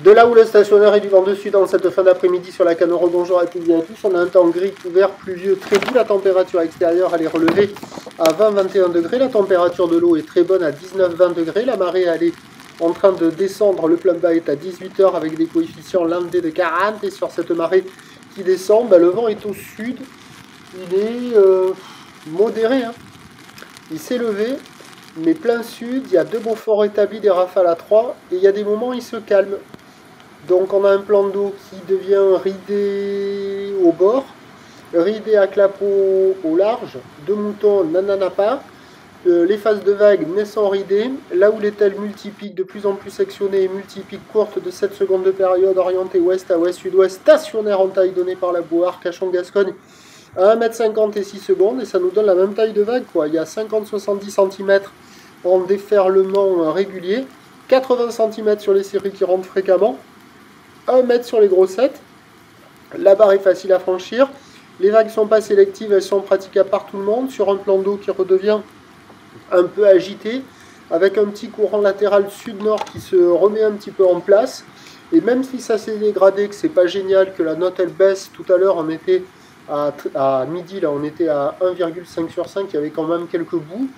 De là où le stationnaire est du vent de sud dans cette fin d'après-midi sur la Canoro, bonjour à toutes et à tous. On a un temps gris, couvert, pluvieux, très doux. La température extérieure elle est relevée à 20-21 degrés. La température de l'eau est très bonne à 19-20 degrés. La marée elle est en train de descendre. Le plein bas est à 18 h avec des coefficients lambda de 40. Et sur cette marée qui descend, le vent est au sud. Il est modéré. Il s'est levé, mais plein sud. Il y a deux beaux forts établis, des rafales à 3. Et il y a des moments où il se calme. Donc on a un plan d'eau qui devient ridé au bord, ridé à clapot au large, deux moutons nananapa, les phases de vagues naissant ridées, là où les tels multipiques de plus en plus sectionnés et multipiques courtes de 7 secondes de période orientées ouest à ouest sud-ouest, stationnaires en taille donnée par la Boire, Cachon-Gascogne, à 1,50 m et 6 secondes, et ça nous donne la même taille de vague, quoi. Il y a 50-70 cm en déferlement régulier, 80 cm sur les séries qui rentrent fréquemment, 1 mètre sur les grossettes. La barre est facile à franchir. Les vagues ne sont pas sélectives, elles sont praticables par tout le monde. Sur un plan d'eau qui redevient un peu agité, avec un petit courant latéral sud-nord qui se remet un petit peu en place. Et même si ça s'est dégradé, que c'est pas génial, que la note elle baisse, tout à l'heure on était à midi, là on était à 1,5 sur 5, il y avait quand même quelques bouts.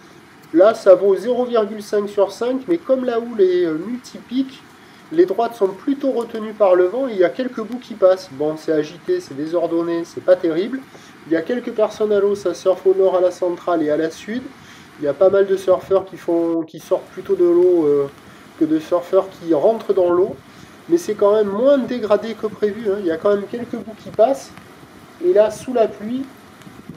Là ça vaut 0,5 sur 5, mais comme là où les multipiques, les droites sont plutôt retenues par le vent et il y a quelques bouts qui passent. Bon, c'est agité, c'est désordonné, c'est pas terrible. Il y a quelques personnes à l'eau, ça surfe au nord, à la centrale et à la sud. Il y a pas mal de surfeurs qui sortent plutôt de l'eau que de surfeurs qui rentrent dans l'eau. Mais c'est quand même moins dégradé que prévu. Il y a quand même quelques bouts qui passent. Et là, sous la pluie,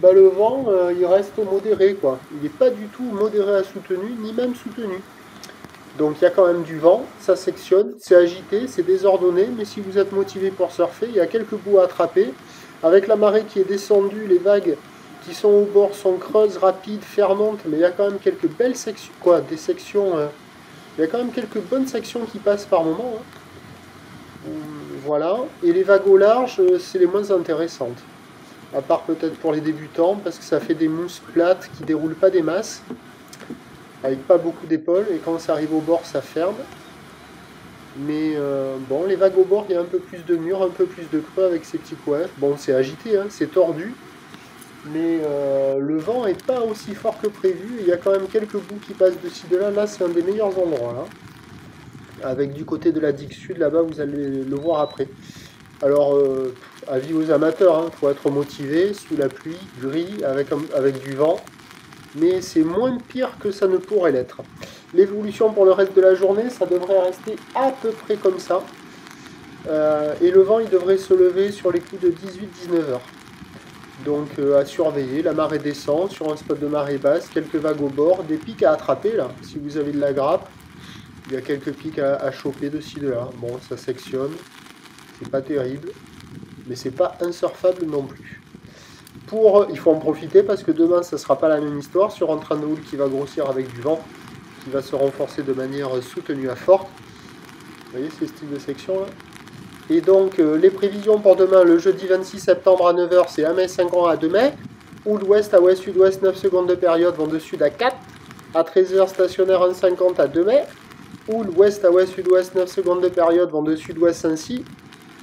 le vent, il reste modéré, quoi. Il n'est pas du tout modéré à soutenu, ni même soutenu. Donc il y a quand même du vent, ça sectionne, c'est agité, c'est désordonné, mais si vous êtes motivé pour surfer, il y a quelques bouts à attraper. Avec la marée qui est descendue, les vagues qui sont au bord sont creuses, rapides, fermantes, mais il y a quand même quelques belles sections, il y a quand même quelques bonnes sections qui passent par moment. Voilà, et les vagues au large, c'est les moins intéressantes. À part peut-être pour les débutants, parce que ça fait des mousses plates qui ne déroulent pas des masses, avec pas beaucoup d'épaules, et quand ça arrive au bord ça ferme. Mais bon, les vagues au bord, il y a un peu plus de murs, un peu plus de creux avec ces petits coins. Bon, c'est agité, c'est tordu, mais le vent est pas aussi fort que prévu. Il y a quand même quelques bouts qui passent de ci de là. Là c'est un des meilleurs endroits là, avec du côté de la digue sud là-bas, vous allez le voir après. Alors avis aux amateurs, faut être motivé sous la pluie, gris, avec du vent. Mais c'est moins pire que ça ne pourrait l'être. L'évolution pour le reste de la journée, ça devrait rester à peu près comme ça. Et le vent, il devrait se lever sur les coups de 18-19 h. Donc à surveiller, la marée descend sur un spot de marée basse, quelques vagues au bord, des pics à attraper là, si vous avez de la grappe. Il y a quelques pics à choper de ci de là. Bon, ça sectionne, c'est pas terrible, mais c'est pas insurfable non plus. Il faut en profiter parce que demain ça sera pas la même histoire sur un train de houle qui va grossir avec du vent, qui va se renforcer de manière soutenue à forte. Vous voyez ces styles de section là. Et donc les prévisions pour demain, le jeudi 26 septembre à 9 h, c'est 1,50 m à 2 m. Houle ouest à ouest sud-ouest, 9 secondes de période, vent de sud à 4. À 13 h, stationnaire 1,50 à 2 m. Houle ouest à ouest sud-ouest, 9 secondes de période, vent de sud-ouest 5-6.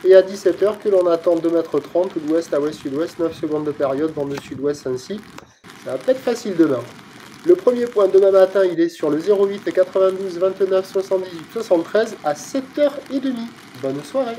Et à 17 h que l'on attend 2,30 m, ou d'ouest à ouest sud-ouest, 9 secondes de période, vent de sud-ouest ainsi. Ça va pas être facile demain. Le premier point demain matin, il est sur le 08 92 29 78 73 à 7 h 30. Bonne soirée.